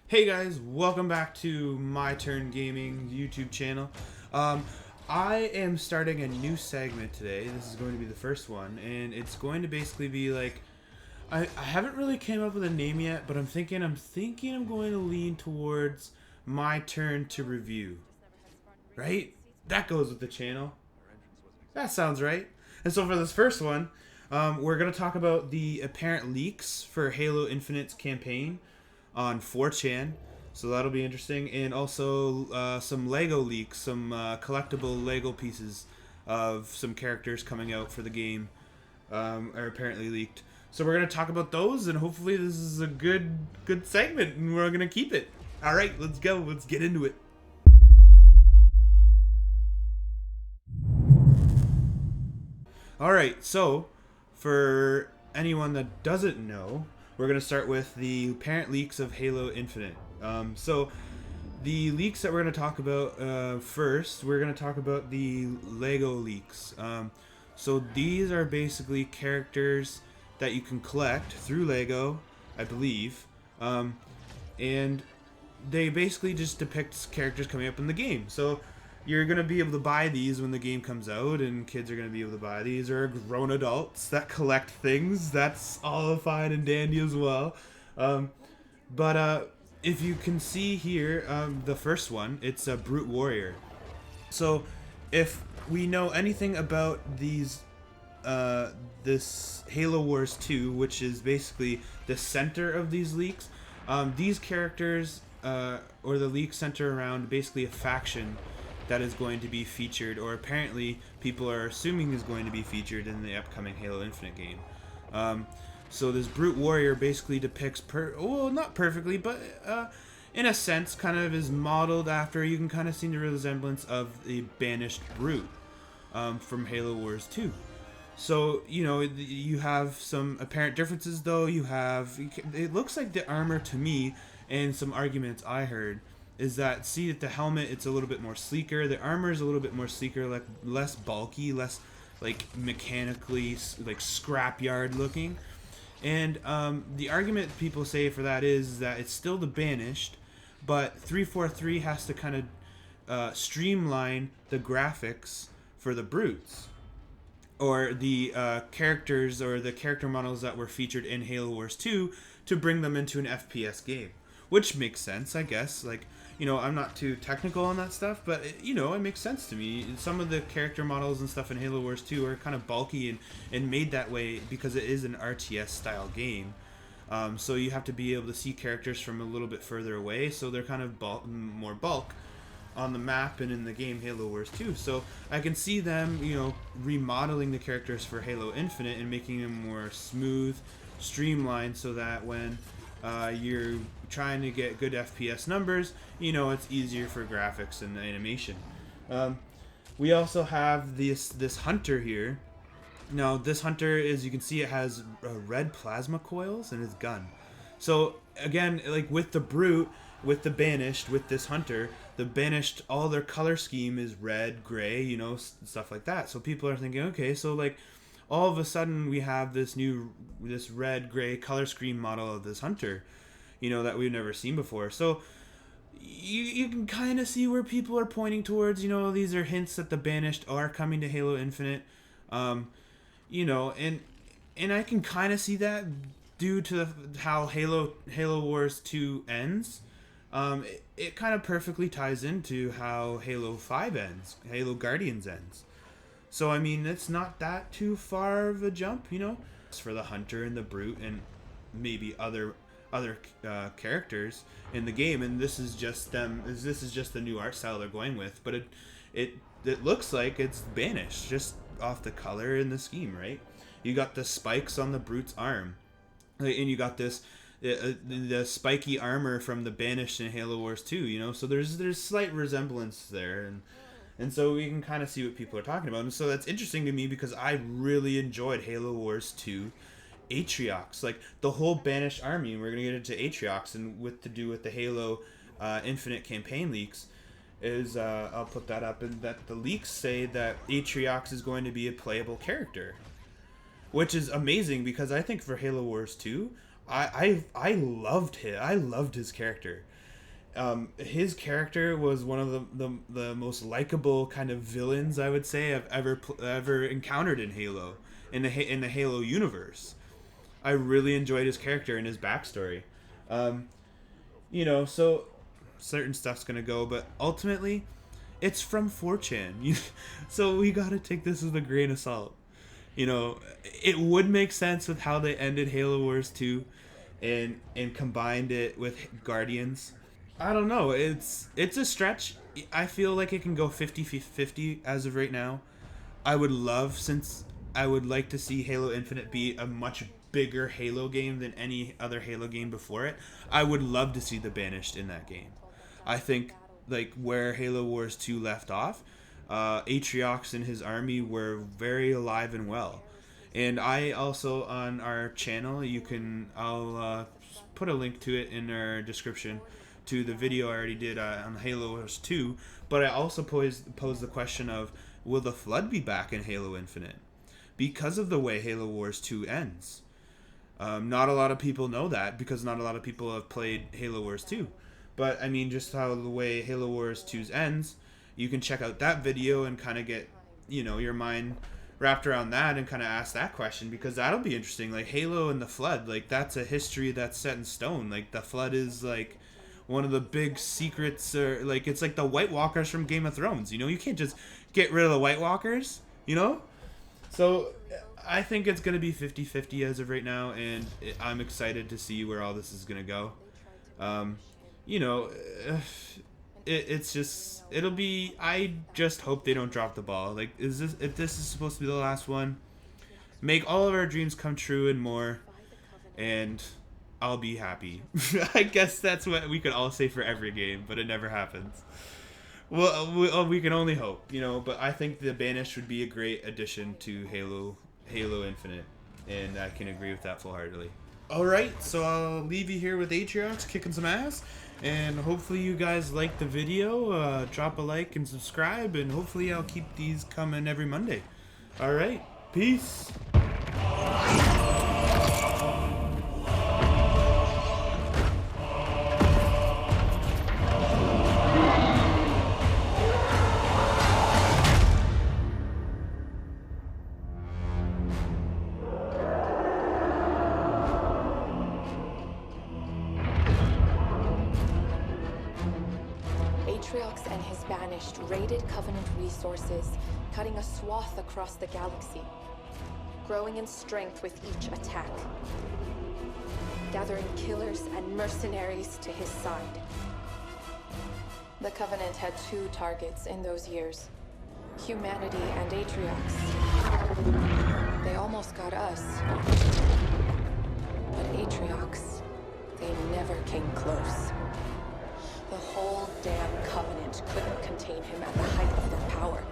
Hey guys, welcome back to MyTurn Gaming YouTube channel. I am starting a new segment today. This is going to be the first one, and it's going to basically be like I haven't really came up with a name yet, but I'm thinking I'm going to lean towards my turn to review. Right? That goes with the channel. That sounds right. And so for this first one, we're going to talk about the apparent leaks for Halo Infinite's campaign on 4chan. So that'll be interesting. And also some Lego leaks, some collectible Lego pieces of some characters coming out for the game are apparently leaked. So we're going to talk about those, and hopefully this is a good segment, and we're going to keep it. All right, let's go. Let's get into it. All right, so for anyone that doesn't know, we're going to start with the apparent leaks of Halo Infinite. So the leaks that we're going to talk about first, we're going to talk about the Lego leaks. So these are basically characters that you can collect through Lego, I believe. And they basically just depict characters coming up in the game. So you're going to be able to buy these when the game comes out, and kids are going to be able to buy these, or grown adults that collect things. That's all fine and dandy as well. But if you can see here, the first one, it's a Brute Warrior. So if we know anything about this Halo Wars 2, which is basically the center of these leaks, these characters, or the leaks center around basically a faction that is going to be featured, or apparently people are assuming is going to be featured in the upcoming Halo Infinite game. So this Brute Warrior basically depicts, well, not perfectly, but in a sense, kind of is modeled after, you can kind of see the resemblance of the Banished Brute from Halo Wars 2. So, you have some apparent differences, though. It looks like the armor to me, and some arguments I heard, is that, see that the helmet, it's a little bit more sleeker. The armor is a little bit more sleeker, like less bulky, less like mechanically like scrapyard looking. And the argument people say for that is that it's still the Banished, but 343 has to kind of streamline the graphics for the brutes, or the characters, or the character models that were featured in Halo Wars 2, to bring them into an FPS game. Which makes sense, I guess. Like, I'm not too technical on that stuff, but it makes sense to me. Some of the character models and stuff in Halo Wars 2 are kind of bulky and made that way because it is an RTS style game. So you have to be able to see characters from a little bit further away, so they're kind of more bulk on the map and in the game Halo Wars 2. So I can see them, remodeling the characters for Halo Infinite and making them more smooth, streamlined, so that when you're trying to get good FPS numbers, it's easier for graphics and animation. We also have this hunter here. Now, this hunter, as you can see, it has red plasma coils in his gun. So again, like with the brute, with the Banished, with this hunter, the Banished, all their color scheme is red, gray, stuff like that. So people are thinking, okay, so like all of a sudden we have this red, gray color scheme model of this hunter, that we've never seen before. So you can kind of see where people are pointing towards. These are hints that the Banished are coming to Halo Infinite. And I can kind of see that due to how Halo Wars 2 ends. It kind of perfectly ties into how Halo 5 ends, Halo Guardians ends. So I mean, it's not that too far of a jump, It's for the hunter and the brute and maybe other characters in the game, and this is just them. This is just the new art style they're going with, but it looks like it's Banished just off the color and the scheme, right? You got the spikes on the brute's arm, and you got this the spiky armor from the Banished in Halo Wars 2, so there's slight resemblance there, and so we can kind of see what people are talking about. And so that's interesting to me because I really enjoyed Halo Wars 2 Atriox, like the whole Banished army, and we're going to get into Atriox, and with the Halo Infinite campaign leaks, is I'll put that up, and that the leaks say that Atriox is going to be a playable character, which is amazing because I think for Halo Wars 2, I loved him. I loved his character. His character was one of the most likable kind of villains, I would say, I've ever encountered in Halo, in the Halo universe. I really enjoyed his character and his backstory. Um, so certain stuff's gonna go, but ultimately, it's from 4chan. So we gotta take this with a grain of salt. It would make sense with how they ended Halo Wars 2 and combined it with Guardians. I don't know. It's a stretch. I feel like it can go 50-50 as of right now. Since I would like to see Halo Infinite be a much bigger Halo game than any other Halo game before it. I would love to see the Banished in that game. I think like where Halo Wars 2 left off, Atriox and his army were very alive and well. And I also, on our channel, I'll put a link to it in our description to the video I already did on Halo Wars 2. But I also posed the question of, will the Flood be back in Halo Infinite? Because of the way Halo Wars 2 ends. Not a lot of people know that because not a lot of people have played Halo Wars 2. But I mean, just how the way Halo Wars 2's ends, you can check out that video and kind of get, your mind wrapped around that and kind of ask that question, because that'll be interesting. Like Halo and the Flood, like that's a history that's set in stone. Like the Flood is like one of the big secrets, or like it's like the White Walkers from Game of Thrones. You can't just get rid of the White Walkers. So I think it's going to be 50-50 as of right now, and I'm excited to see where all this is going to go. I just hope they don't drop the ball. Like, if this is supposed to be the last one, make all of our dreams come true and more, and I'll be happy. I guess that's what we could all say for every game, but it never happens. Well, we can only hope, but I think the Banished would be a great addition to Halo Infinite, and I can agree with that full-heartedly. Alright, so I'll leave you here with Atriox kicking some ass, and hopefully you guys like the video. Drop a like and subscribe, and hopefully I'll keep these coming every Monday. Alright, peace! Atriox and his Banished raided Covenant resources, cutting a swath across the galaxy, growing in strength with each attack, gathering killers and mercenaries to his side. The Covenant had two targets in those years: humanity and Atriox. They almost got us, but Atriox, they never came close. The whole damn Covenant couldn't contain him at the height of their power.